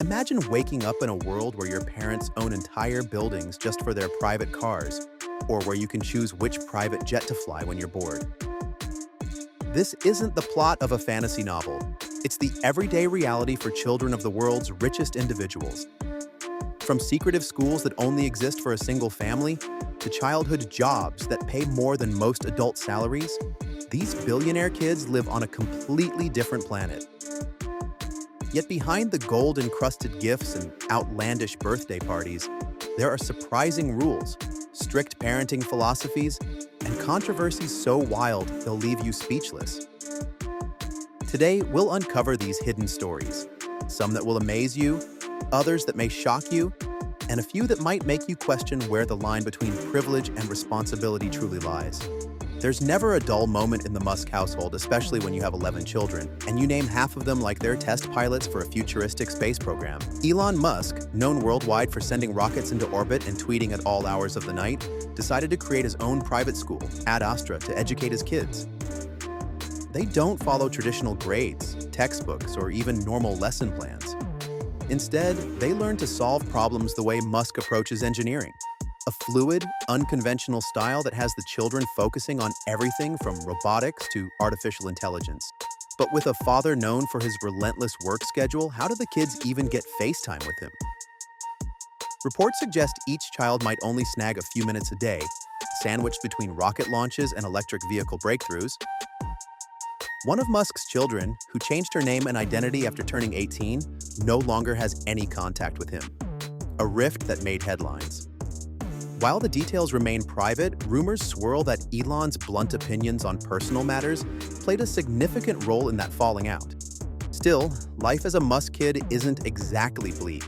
Imagine waking up in a world where your parents own entire buildings just for their private cars, or where you can choose which private jet to fly when you're bored. This isn't the plot of a fantasy novel. It's the everyday reality for children of the world's richest individuals. From secretive schools that only exist for a single family, to childhood jobs that pay more than most adult salaries, these billionaire kids live on a completely different planet. Yet behind the gold-encrusted gifts and outlandish birthday parties, there are surprising rules, strict parenting philosophies, and controversies so wild they'll leave you speechless. Today, we'll uncover these hidden stories, some that will amaze you, others that may shock you, and a few that might make you question where the line between privilege and responsibility truly lies. There's never a dull moment in the Musk household, especially when you have 11 children, and you name half of them like they're test pilots for a futuristic space program. Elon Musk, known worldwide for sending rockets into orbit and tweeting at all hours of the night, decided to create his own private school, Ad Astra, to educate his kids. They don't follow traditional grades, textbooks, or even normal lesson plans. Instead, they learn to solve problems the way Musk approaches engineering. A fluid, unconventional style that has the children focusing on everything from robotics to artificial intelligence. But with a father known for his relentless work schedule, how do the kids even get FaceTime with him? Reports suggest each child might only snag a few minutes a day, sandwiched between rocket launches and electric vehicle breakthroughs. One of Musk's children, who changed her name and identity after turning 18, no longer has any contact with him. A rift that made headlines. While the details remain private, rumors swirl that Elon's blunt opinions on personal matters played a significant role in that falling out. Still, life as a Musk kid isn't exactly bleak.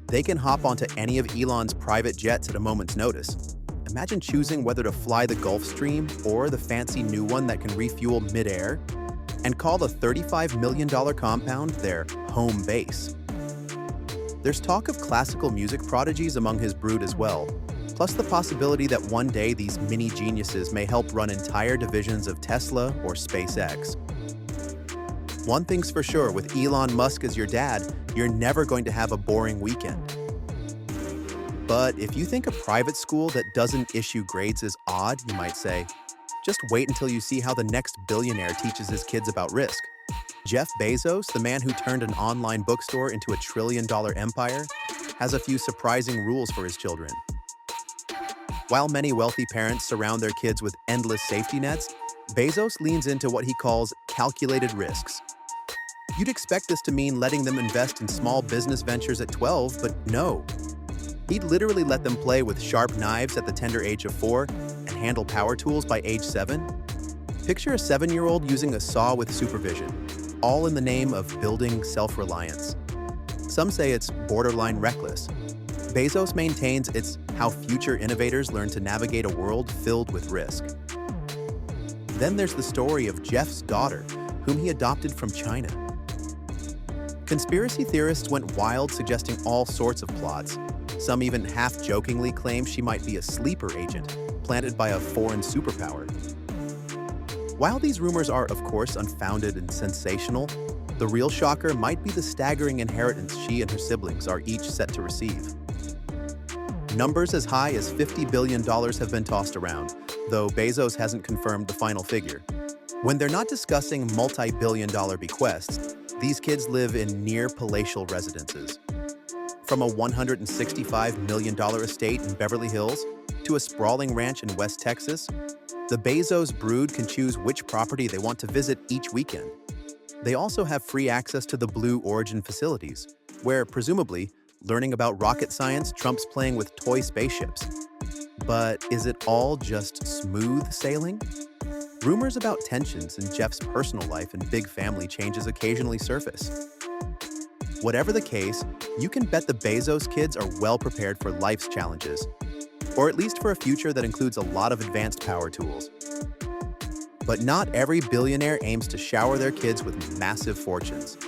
They can hop onto any of Elon's private jets at a moment's notice. Imagine choosing whether to fly the Gulfstream or the fancy new one that can refuel mid-air, and call the $35 million compound their home base. There's talk of classical music prodigies among his brood as well, plus the possibility that one day these mini geniuses may help run entire divisions of Tesla or SpaceX. One thing's for sure, with Elon Musk as your dad, you're never going to have a boring weekend. But if you think a private school that doesn't issue grades is odd, you might say, just wait until you see how the next billionaire teaches his kids about risk. Jeff Bezos, the man who turned an online bookstore into a trillion-dollar empire, has a few surprising rules for his children. While many wealthy parents surround their kids with endless safety nets, Bezos leans into what he calls calculated risks. You'd expect this to mean letting them invest in small business ventures at 12, but no. He'd literally let them play with sharp knives at the tender age of 4 and handle power tools by age 7. Picture a 7-year-old using a saw with supervision, all in the name of building self-reliance. Some say it's borderline reckless. Bezos maintains it's how future innovators learn to navigate a world filled with risk. Then there's the story of Jeff's daughter, whom he adopted from China. Conspiracy theorists went wild, suggesting all sorts of plots. Some even half-jokingly claim she might be a sleeper agent, planted by a foreign superpower. While these rumors are, of course, unfounded and sensational, the real shocker might be the staggering inheritance she and her siblings are each set to receive. Numbers as high as $50 billion have been tossed around, though Bezos hasn't confirmed the final figure. When they're not discussing multi-billion-dollar bequests, these kids live in near-palatial residences. From a $165 million estate in Beverly Hills to a sprawling ranch in West Texas, the Bezos brood can choose which property they want to visit each weekend. They also have free access to the Blue Origin facilities, where, presumably, learning about rocket science trumps playing with toy spaceships. But is it all just smooth sailing? Rumors about tensions in Jeff's personal life and big family changes occasionally surface. Whatever the case, you can bet the Bezos kids are well prepared for life's challenges, or at least for a future that includes a lot of advanced power tools. But not every billionaire aims to shower their kids with massive fortunes.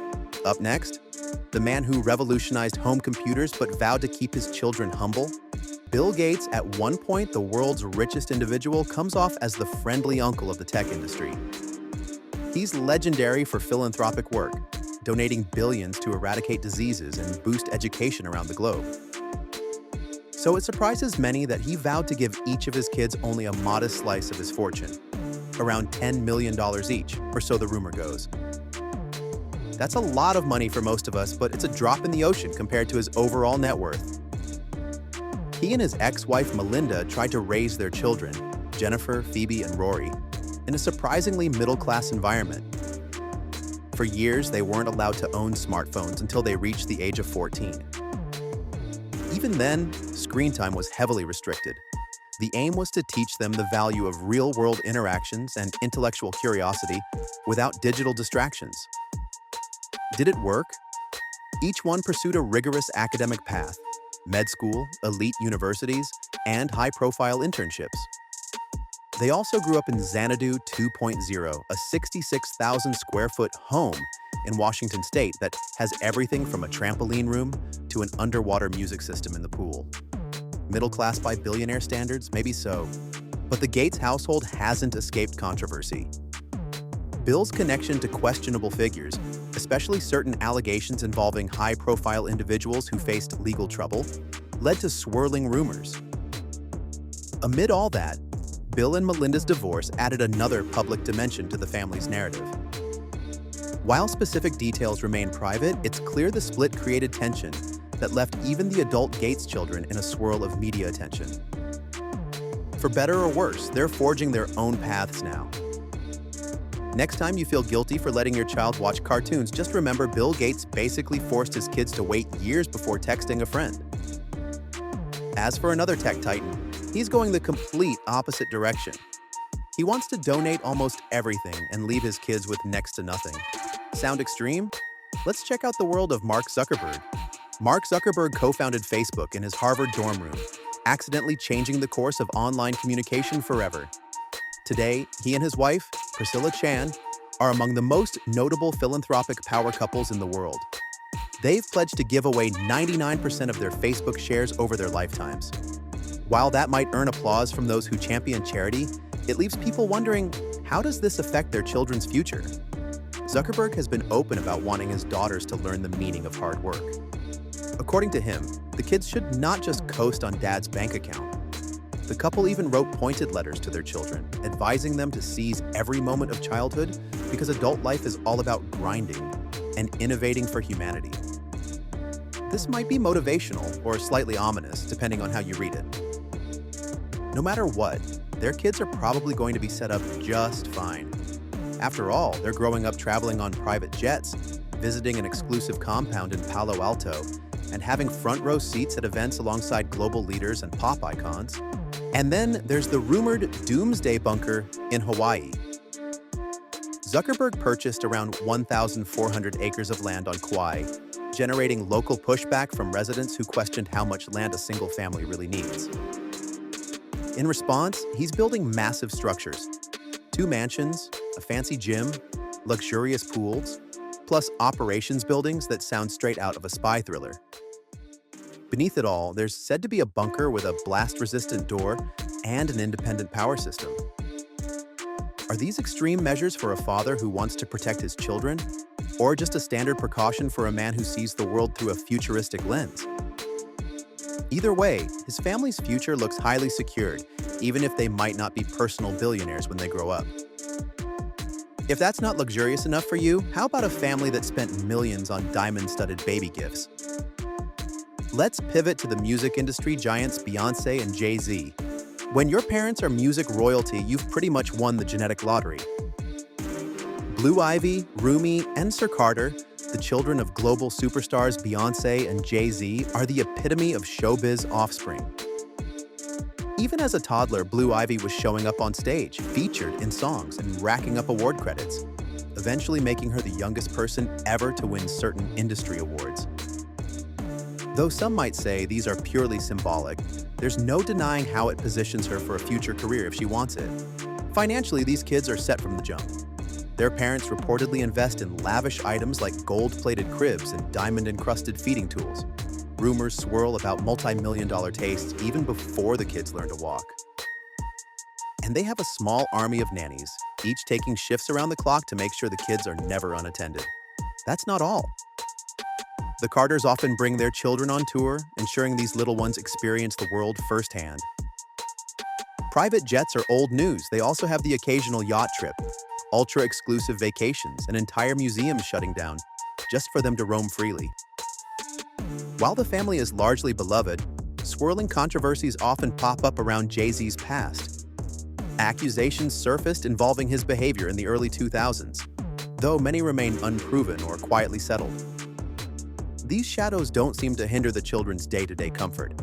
Up next, the man who revolutionized home computers but vowed to keep his children humble. Bill Gates, at one point the world's richest individual, comes off as the friendly uncle of the tech industry. He's legendary for philanthropic work, donating billions to eradicate diseases and boost education around the globe. So it surprises many that he vowed to give each of his kids only a modest slice of his fortune, around $10 million each, or so the rumor goes. That's a lot of money for most of us, but it's a drop in the ocean compared to his overall net worth. He and his ex-wife Melinda tried to raise their children, Jennifer, Phoebe, and Rory, in a surprisingly middle-class environment. For years, they weren't allowed to own smartphones until they reached the age of 14. Even then, screen time was heavily restricted. The aim was to teach them the value of real-world interactions and intellectual curiosity without digital distractions. Did it work? Each one pursued a rigorous academic path: med school, elite universities, and high-profile internships. They also grew up in Xanadu 2.0, a 66,000 square foot home in Washington State that has everything from a trampoline room to an underwater music system in the pool. Middle class by billionaire standards? Maybe so. But the Gates household hasn't escaped controversy. Bill's connection to questionable figures, especially certain allegations involving high-profile individuals who faced legal trouble, led to swirling rumors. Amid all that, Bill and Melinda's divorce added another public dimension to the family's narrative. While specific details remain private, it's clear the split created tension that left even the adult Gates children in a swirl of media attention. For better or worse, they're forging their own paths now. Next time you feel guilty for letting your child watch cartoons, just remember Bill Gates basically forced his kids to wait years before texting a friend. As for another tech titan, he's going the complete opposite direction. He wants to donate almost everything and leave his kids with next to nothing. Sound extreme? Let's check out the world of Mark Zuckerberg. Mark Zuckerberg co-founded Facebook in his Harvard dorm room, accidentally changing the course of online communication forever. Today, he and his wife, Priscilla Chan, are among the most notable philanthropic power couples in the world. They've pledged to give away 99% of their Facebook shares over their lifetimes. While that might earn applause from those who champion charity, it leaves people wondering, how does this affect their children's future? Zuckerberg has been open about wanting his daughters to learn the meaning of hard work. According to him, the kids should not just coast on dad's bank account. The couple even wrote pointed letters to their children, advising them to seize every moment of childhood because adult life is all about grinding and innovating for humanity. This might be motivational or slightly ominous, depending on how you read it. No matter what, their kids are probably going to be set up just fine. After all, they're growing up traveling on private jets, visiting an exclusive compound in Palo Alto, and having front-row seats at events alongside global leaders and pop icons. And then there's the rumored doomsday bunker in Hawaii. Zuckerberg purchased around 1,400 acres of land on Kauai, generating local pushback from residents who questioned how much land a single family really needs. In response, he's building massive structures: 2 mansions, a fancy gym, luxurious pools, plus operations buildings that sound straight out of a spy thriller. Beneath it all, there's said to be a bunker with a blast-resistant door and an independent power system. Are these extreme measures for a father who wants to protect his children, or just a standard precaution for a man who sees the world through a futuristic lens? Either way, his family's future looks highly secured, even if they might not be personal billionaires when they grow up. If that's not luxurious enough for you, how about a family that spent millions on diamond-studded baby gifts? Let's pivot to the music industry giants Beyoncé and Jay-Z. When your parents are music royalty, you've pretty much won the genetic lottery. Blue Ivy, Rumi, and Sir Carter, the children of global superstars Beyoncé and Jay-Z, are the epitome of showbiz offspring. Even as a toddler, Blue Ivy was showing up on stage, featured in songs, and racking up award credits, eventually making her the youngest person ever to win certain industry awards. Though some might say these are purely symbolic, there's no denying how it positions her for a future career if she wants it. Financially, these kids are set from the jump. Their parents reportedly invest in lavish items like gold-plated cribs and diamond-encrusted feeding tools. Rumors swirl about multi-million-dollar tastes even before the kids learn to walk. And they have a small army of nannies, each taking shifts around the clock to make sure the kids are never unattended. that's not all. The Carters often bring their children on tour, ensuring these little ones experience the world firsthand. Private jets are old news. They also have the occasional yacht trip, ultra-exclusive vacations, and entire museums shutting down, just for them to roam freely. While the family is largely beloved, swirling controversies often pop up around Jay-Z's past. Accusations surfaced involving his behavior in the early 2000s, though many remain unproven or quietly settled. These shadows don't seem to hinder the children's day-to-day comfort,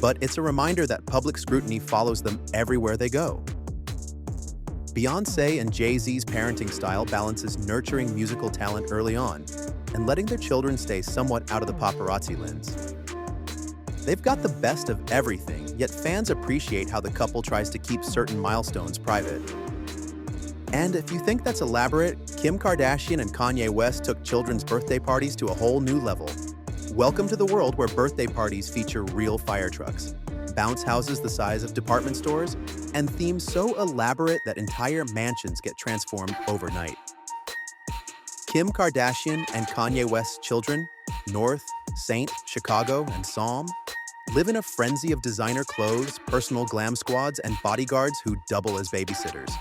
but it's a reminder that public scrutiny follows them everywhere they go. Beyoncé and Jay-Z's parenting style balances nurturing musical talent early on and letting their children stay somewhat out of the paparazzi lens. They've got the best of everything, yet fans appreciate how the couple tries to keep certain milestones private. And if you think that's elaborate, Kim Kardashian and Kanye West took children's birthday parties to a whole new level. Welcome to the world where birthday parties feature real fire trucks, bounce houses the size of department stores, and themes so elaborate that entire mansions get transformed overnight. Kim Kardashian and Kanye West's children, North, Saint, Chicago, and Psalm, live in a frenzy of designer clothes, personal glam squads, and bodyguards who double as babysitters.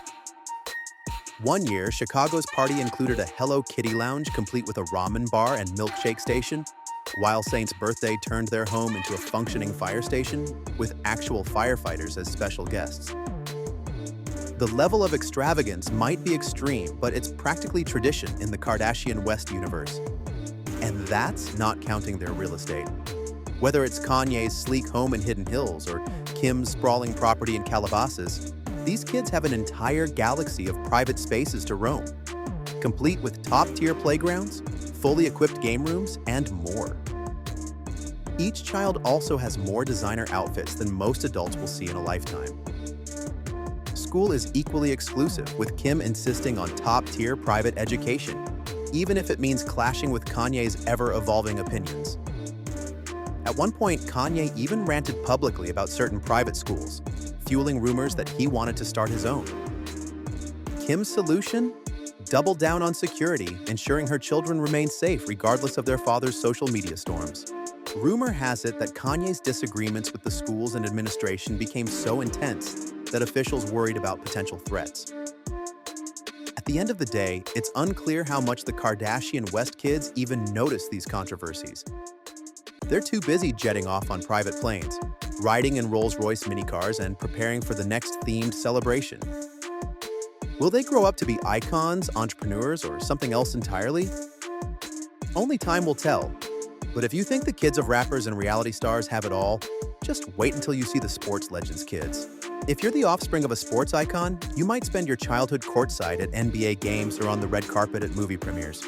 One year, Chicago's party included a Hello Kitty lounge complete with a ramen bar and milkshake station, while Saint's birthday turned their home into a functioning fire station with actual firefighters as special guests. The level of extravagance might be extreme, but it's practically tradition in the Kardashian-West universe. And that's not counting their real estate. Whether it's Kanye's sleek home in Hidden Hills or Kim's sprawling property in Calabasas, these kids have an entire galaxy of private spaces to roam, complete with top-tier playgrounds, fully equipped game rooms, and more. Each child also has more designer outfits than most adults will see in a lifetime. School is equally exclusive, with Kim insisting on top-tier private education, even if it means clashing with Kanye's ever-evolving opinions. At one point, Kanye even ranted publicly about certain private schools, fueling rumors that he wanted to start his own. Kim's solution? Double down on security, ensuring her children remain safe regardless of their father's social media storms. Rumor has it that Kanye's disagreements with the schools and administration became so intense that officials worried about potential threats. At the end of the day, it's unclear how much the Kardashian West kids even notice these controversies. They're too busy jetting off on private planes, riding in Rolls-Royce minicars, and preparing for the next themed celebration. Will they grow up to be icons, entrepreneurs, or something else entirely? Only time will tell. But if you think the kids of rappers and reality stars have it all, just wait until you see the sports legends kids. If you're the offspring of a sports icon, you might spend your childhood courtside at NBA games or on the red carpet at movie premieres.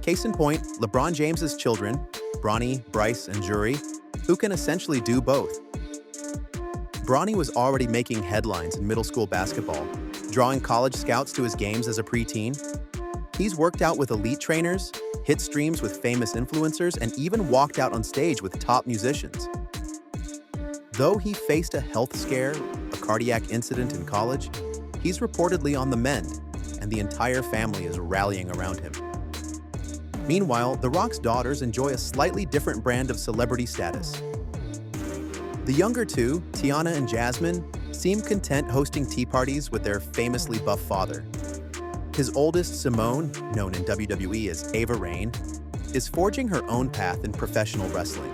Case in point, LeBron James's children, Bronny, Bryce, and Jury, who can essentially do both. Bronny was already making headlines in middle school basketball, drawing college scouts to his games as a preteen. He's worked out with elite trainers, hit streams with famous influencers, and even walked out on stage with top musicians. Though he faced a health scare, a cardiac incident in college, he's reportedly on the mend, and the entire family is rallying around him. Meanwhile, The Rock's daughters enjoy a slightly different brand of celebrity status. The younger two, Tiana and Jasmine, seem content hosting tea parties with their famously buff father. His oldest, Simone, known in WWE as Ava Raine, is forging her own path in professional wrestling.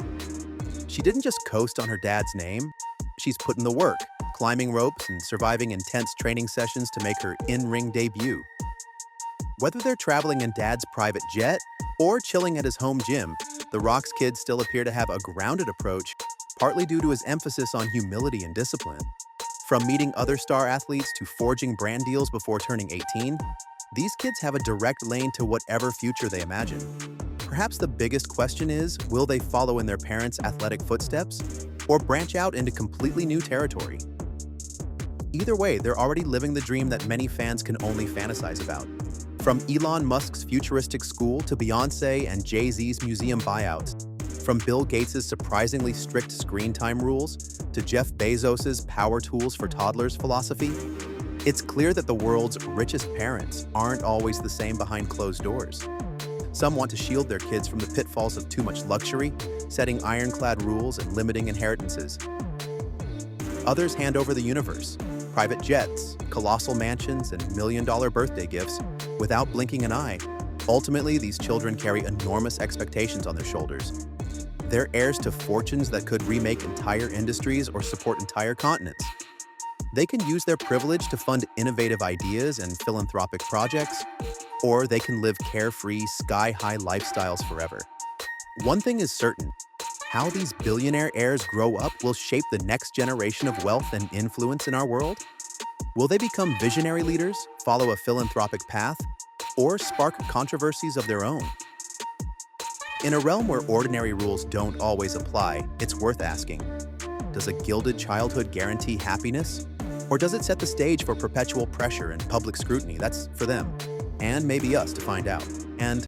She didn't just coast on her dad's name, she's put in the work, climbing ropes and surviving intense training sessions to make her in-ring debut. Whether they're traveling in Dad's private jet or chilling at his home gym, The Rock's kids still appear to have a grounded approach, partly due to his emphasis on humility and discipline. From meeting other star athletes to forging brand deals before turning 18, these kids have a direct lane to whatever future they imagine. Perhaps the biggest question is, will they follow in their parents' athletic footsteps or branch out into completely new territory? Either way, they're already living the dream that many fans can only fantasize about. From Elon Musk's futuristic school to Beyoncé and Jay-Z's museum buyouts, from Bill Gates' surprisingly strict screen time rules to Jeff Bezos' power tools for toddlers philosophy, it's clear that the world's richest parents aren't always the same behind closed doors. Some want to shield their kids from the pitfalls of too much luxury, setting ironclad rules and limiting inheritances. Others hand over the universe, private jets, colossal mansions, and million-dollar birthday gifts without blinking an eye. Ultimately, these children carry enormous expectations on their shoulders. They're heirs to fortunes that could remake entire industries or support entire continents. They can use their privilege to fund innovative ideas and philanthropic projects, or they can live carefree, sky-high lifestyles forever. One thing is certain: how these billionaire heirs grow up will shape the next generation of wealth and influence in our world. Will they become visionary leaders, follow a philanthropic path, or spark controversies of their own? In a realm where ordinary rules don't always apply, it's worth asking: does a gilded childhood guarantee happiness? Or does it set the stage for perpetual pressure and public scrutiny? That's for them, and maybe us, to find out. And